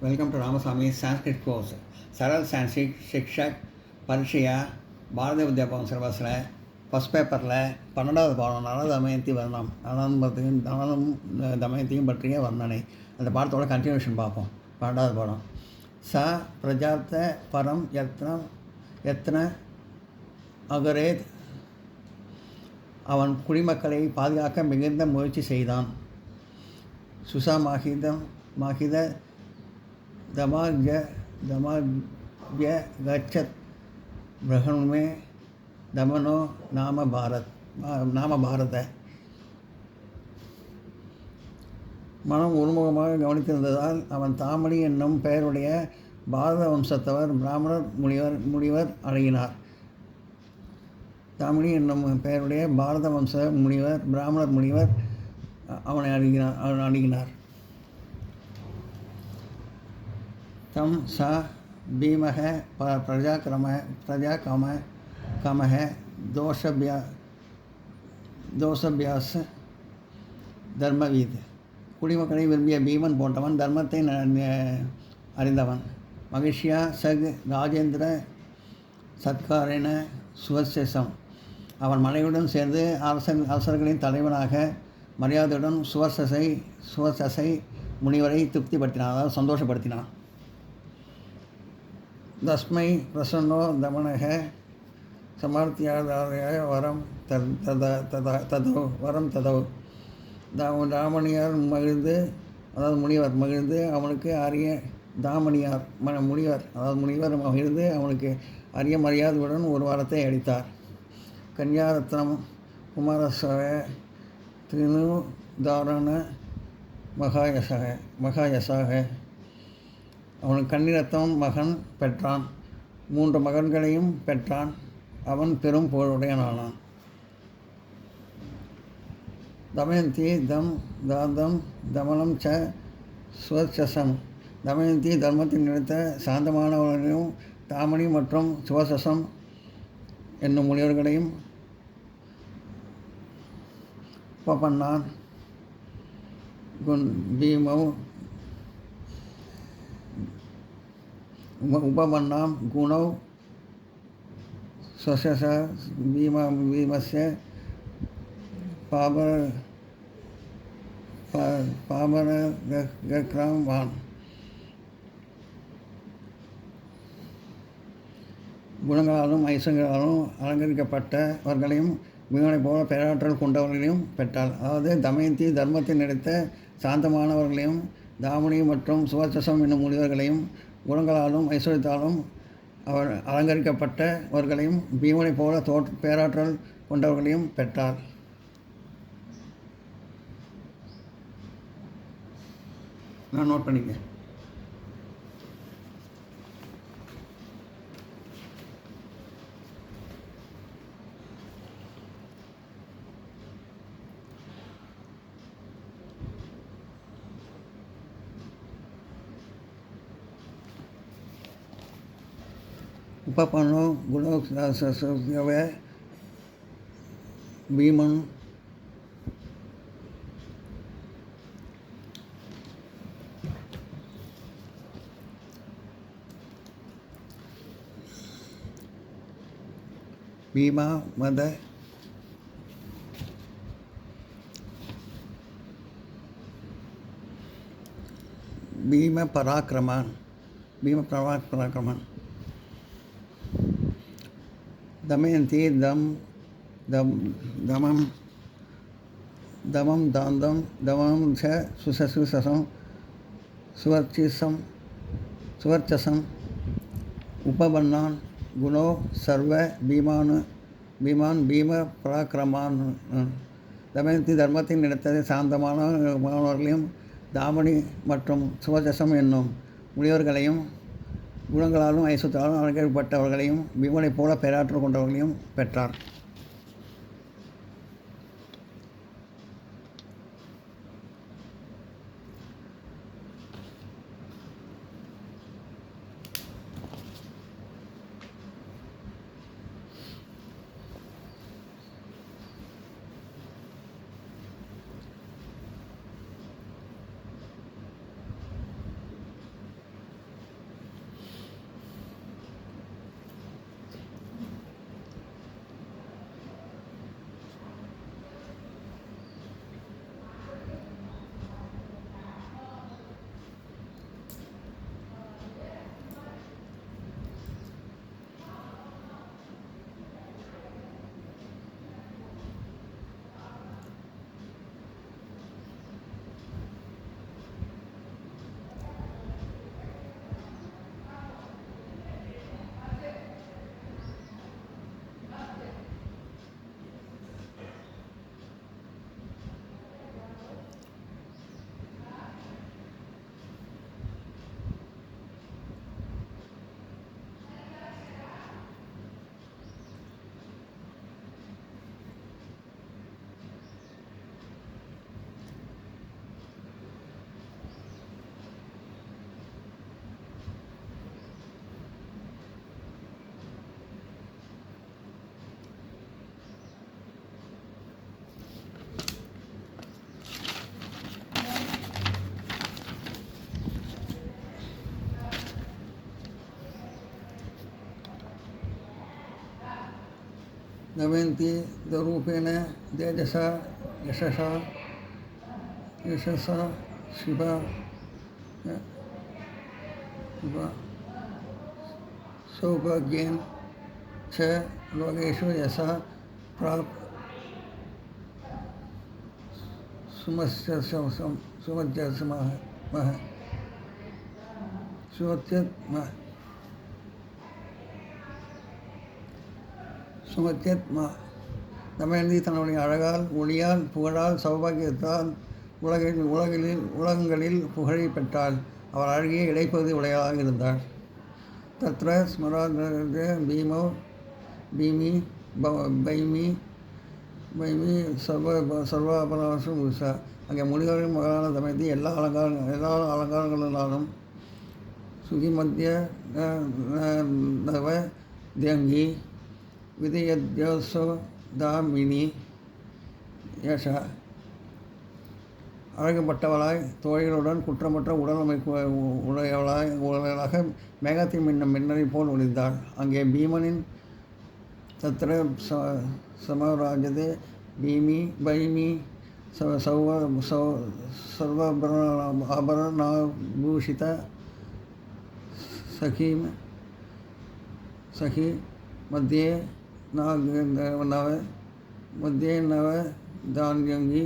Welcome to Ramasamy Sanskrit course. Saral Sanskrit Shikshak Parishya Bharatiya Vidya Bhavan சிலபஸில் first பேப்பரில் 12வது பாடம் நல தமயந்தி வர்ணம் நலனும் தமயந்தியும் பற்றிய வர்ணனை. அந்த பாடத்தோட கண்டினியூஷன் பார்ப்போம். 12வது பாடம். ச பிரஜாத்த பரம் யத்ன அகரேத், அவன் குடிமக்களை பாதுகாக்க மிகுந்த முயற்சி செய்தான். சுசா மாகித தமாக்ய கச்சத் பிரகணுமே தமனோ நாம பாரத. மனம் உள்முகமாக கவனித்திருந்ததால் அவன் தாமணி என்னும் பெயருடைய பாரத வம்சத்தவர் பிராமணர் முனிவர் அணுகினார். தாமணி என்னும் பெயருடைய பாரத வம்ச பிராமணர் முனிவர் அவனை அணுகினார். தம் ச பீமக பிரஜாகமக தோஷபியாஸ் தர்மவீத். குடிமக்களை விரும்பிய பீமன் போன்றவன் தர்மத்தை அறிந்தவன். மகிஷ்யா சக் ராஜேந்திர சத்காரேன சுவர்சேசம், அவன் மனைவியுடன் சேர்ந்து அரசர்களின் தலைவனாக மரியாதையுடன் சுவர்சசை முனிவரை திருப்திப்படுத்தினான், அதாவது சந்தோஷப்படுத்தினான். தஸ்மை பிரசன்னோ தமனக சமார்த்தியாதாய வரம் ததோ. ராமணியார் மகிழ்ந்து, அதாவது முனிவர் மகிழ்ந்து அவனுக்கு அரிய முனிவர் மகிழ்ந்து அவனுக்கு அரிய மரியாதையுடன் ஒரு வாரத்தை அளித்தார். கன்யாரத்னம் குமாரசக திரினுதாரண மகாயசாக, அவனுக்கு கன்னிரத்தம் மகன் பெற்றான். 3 மகன்களையும் பெற்றான். அவன் பெரும் புகழுடையனானான். தமயந்தி தமனம் ச சுவர்சசம், தமயந்தி தர்மத்தில் நினைத்த சாந்தமானவர்களையும் தாமணி மற்றும் சுவசசம் என்னும் முனிவர்களையும் உபபன்னான். உபபன்னாம் குணௌ ஸ்வசச பீமஸ்ய பாபரக்ராம்வான். குணங்களாலும் ஐசங்களாலும் அலங்கரிக்கப்பட்டவர்களையும் பீமனைப் போல பேராற்றல் கொண்டவர்களையும் பெற்றாள். அதாவது தமயந்தி தர்மத்தில் நினைத்த சாந்தமானவர்களையும் தாமணி மற்றும் சுவர்சசம் என்னும் முனிவர்களையும் குணங்களாலும் ஐஸ்வர்யத்தாலும் அவர் அலங்கரிக்கப்பட்டவர்களையும் பீமனைப் போல பேராற்றல் கொண்டவர்களையும் பெற்றார். நான் நோட் பண்ணிக்க. உபபன்னோ குணோத்சவ பீமன் பீமா மத பீம பராக்கிரமன் தமயந்தி தமம் தாந்தம் தமம் ச சுசசம் சுவர்ச்சசம் உபபன்னான் குணோ சர்வ பீமான் பீம பராக்கிரமான். தமயந்தி தர்மத்தின் இடத்தை சாந்தமானவர்களையும் தாமணி மற்றும் சுவர்ச்சசம் என்னும் முனிவர்களையும் குணங்களாலும் ஐஸ்வர்யத்தாலும் அலங்கரிக்கப்பட்டவர்களையும் பீமனைப் போல பேராற்றல் கொண்டவர்களையும் பெற்றார். दमयन्ती रूपेण तेजसा यशसा यशसा शिवा शिवा सौभाग्येन च लोकेषु यशः प्राप् சுமத்தியத்மா தமயந்தி தன்னுடைய அழகால் ஒளியால் புகழால் சௌபாகியத்தால் உலகங்களில் புகழை பெற்றாள். அவர் அழகிய இடைப்பகுதி உடையதாக இருந்தார். தத்ர ஸ்மராத் பீமோ பீமி பைமி பைமி சர்வாபராசு உஷா. அங்கே முனிவரின் மகளான தமயந்தி எல்லா அலங்காரங்களினாலும் சுகிமத்திய நவ தியங்கி விதயத்யோசோதாமினி யஷா. அழகுபட்டவளாய் தோழிகளுடன் குற்றமற்ற உடல் அமைப்பு உடையவளாக மேகத்தின் மின்னும் மின்னலை போல் ஒளிந்தாள். அங்கே பீமனின் தத்திர சமராஜதே பீமி பைமி சர்வாபரணாபூஷித சகி மத்தியே நவ தான்யங்கி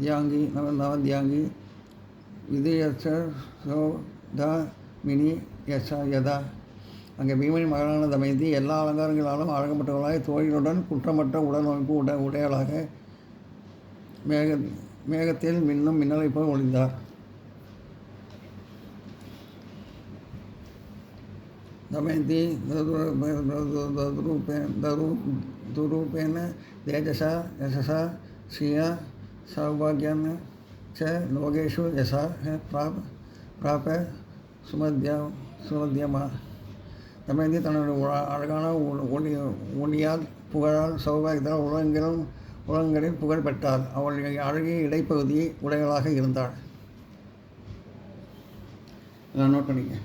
தியாங்கி நவதியாங்கி விதயசோதாமினி யதா. அங்கே பீமனின் மகளான தமயந்தி எல்லா அலங்காரங்களாலும் அழகப்பட்டவளாய் தோழிகளுடன் குற்றமற்ற உடல் அமைப்பு உடையவளாக மேகத்தில் மின்னும் மின்னலை போல் ஒளிந்தார். दमयन्ती दुरूपेण तेजसा यशसा श्रिया सौभाग्यं च लोकेषु यशः प्राप சுமத்தியமா. தமயந்தி தன்னுடைய அழகான ஒளியால் புகழால் சௌபாகியத்தால் உலகங்களில் புகழ் பெற்றாள். அவள் அழகிய இடைப்பகுதி உடையவளாக இருந்தாள். நான் நோட் பண்ணிக்க.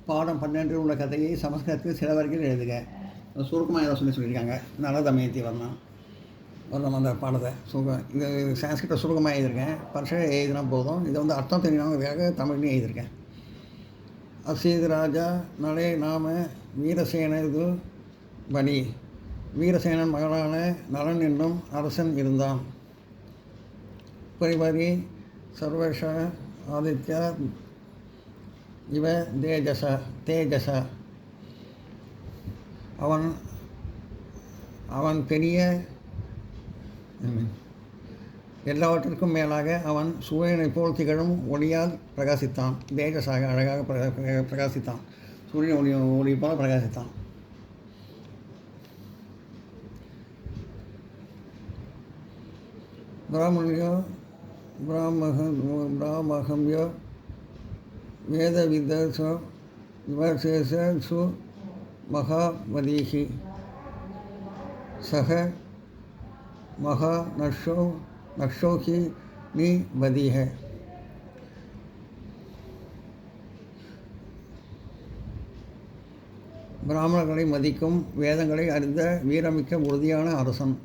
பாடம் 12 உள்ள கதையை சமஸ்கிருதத்தில் சில வரைக்கும் எழுதுக. சுருக்கமாக ஏதாவது சொல்லியிருக்காங்க. நல தமயந்தி வர்ணம் அந்த பாடத்தை இது சான்ஸ்கிரிட்டை சுருக்கமாக எழுதியிருக்கேன். பரிசையை எழுதினா போதும். இதை அர்த்தம் தெரியணுங்கிறதுக்காக தமிழ்லையும் எழுதியிருக்கேன். அசீது ராஜா நலே நாம வீரசேனது பலி. வீரசேனன் மகனான நலன் என்னும் அரசன் இருந்தான். பரிபரி சர்வஷ ஆதித்யா இவ தேஜச. அவன் பெரிய எல்லாவற்றிற்கும் மேலாக அவன் சூரியனை போல் திகழும் ஒளியால் பிரகாசித்தான். தேஜஸாக அழகாக பிரகாசித்தான். சூரியன் ஒளி போல் பிரகாசித்தான். பிராமகம்யோ வேதவிதசோ விவசேஷு மகாவதீஹி சக மகா நக்ஷோஹி நீ வதீஹ. பிராமணர்களை மதிக்கும் வேதங்களை அறிந்த வீரமிக்க உறுதியான அரசன்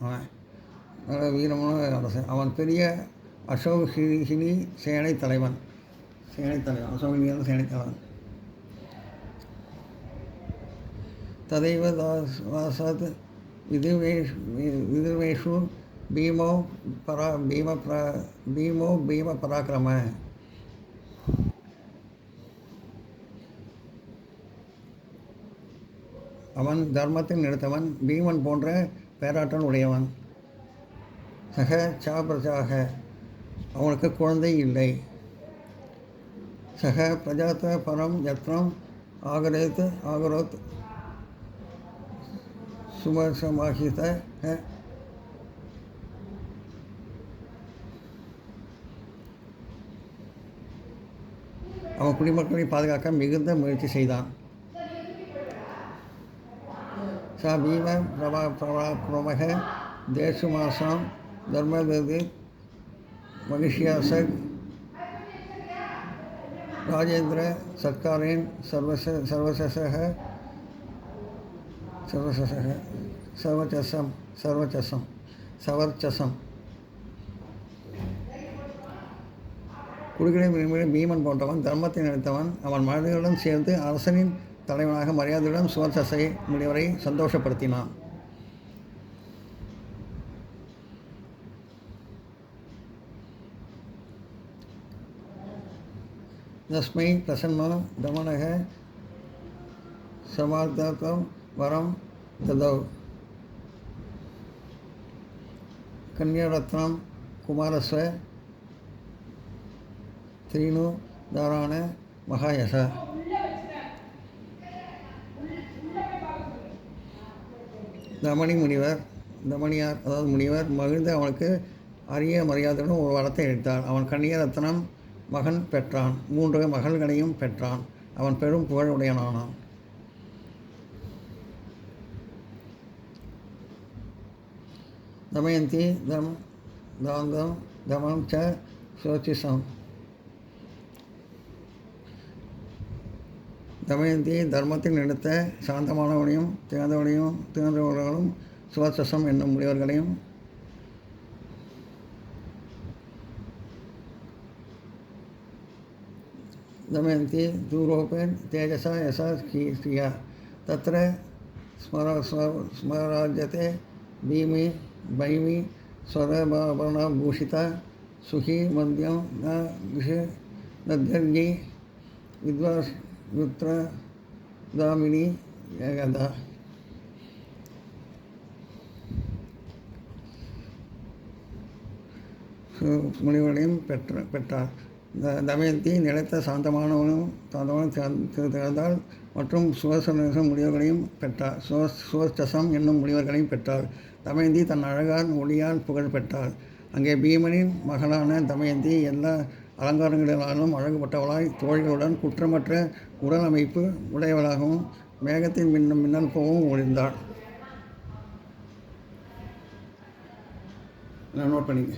வீரமான அரசன். அவன் பெரிய அசோகினி சேனை தலைவன். அசோகினியான சேனை தலைவன். ததைவ வாசாத் விதுர்வேஷு பீமோ பீம பராக்கிரம. அவன் தர்மத்தில் நிறுத்தவன். பீமன் போன்ற பேராற்றல் உடையவன். சக சாபிரஜாக அவனுக்கு குழந்தை இல்லை. சக பிரஜாத்த பரம் யத்னம் ஆகரோத் சுமசமாகித. அவன் குடிமக்களை பாதுகாக்க மிகுந்த முயற்சி செய்தான். ச பீம பிரமக தேசுமாசாம் தர்மததி மகிஷியாசக் ராஜேந்திர சர்க்காரின் சவர்ச்சசம். குடிகளை பீமன் போன்றவன் தர்மத்தை நினைத்தவன். அவன் மனிதர்களுடன் சேர்ந்து அரசனின் தலைவனாக மரியாதையுடன் சுவர்ச்சசை முனிவரை சந்தோஷப்படுத்தினான். தஸ்மை பிரசன்னோ தமனக சமார்த்தம் வரம் ததௌ. கன்யாரத்னம் குமாரஸ்வ த்ரீணு தாராண மகாயச. தமணியார் அதாவது முனிவர் மகிழ்ந்து அவனுக்கு அரிய மரியாதையுடன் ஒரு வரத்தை அளித்தார். அவன் கன்னியரத்னம் மகன் பெற்றான். 3 மகள்களையும் பெற்றான். அவன் பெரும் புகழ் உடையனானான். தமயந்தி தாந்தம் தமம் ச சோச்சிசம். தமயந்தி தர்மத்தில் நினைத்த சாந்தமானவனையும் திறந்தவர்களும் சுவர்ச்சசம் என்னும் முனிவர்களையும் दमयन्ती दूरोपेन तेजसा यशा स्त्रिया तत्र स्मराज्यते भैमी स्वरभूषिता सुखी मध्यम न नद्यर्गी विद्वासुत्र दामिनी यगदा. முனிவர்களையும் பெற்றார். தமயந்தி நிலைத்த சாந்தமானவனும் திறந்தாள் மற்றும் சுவர்ச்சசம் முனிவர்களையும் பெற்றார். சுவர்ச்சசம் என்னும் முனிவர்களையும் பெற்றார். தமயந்தி தன் அழகால் ஒளியால் புகழ் பெற்றாள். அங்கே பீமனின் மகளான தமயந்தி எல்லா அலங்காரங்களினாலும் அழகுபட்டவளாய் தோழிகளுடன் குற்றமற்ற உடல் அமைப்பு உடையவளாகவும் மேகத்தின் மின்னல் போகவும் ஒளிர்ந்தாள். நோட் பண்ணிங்க.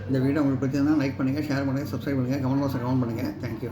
இந்த வீடியோ உங்களுக்கு பிடிச்சிருந்தா லைக் பண்ணுங்கள், ஷேர் பண்ணுங்கள், சப்ஸ்கிரைப் பண்ணுங்கள், கமெண்ட் பாக்ஸில் கமெண்ட் பண்ணுங்கள். தேங்க்யூ.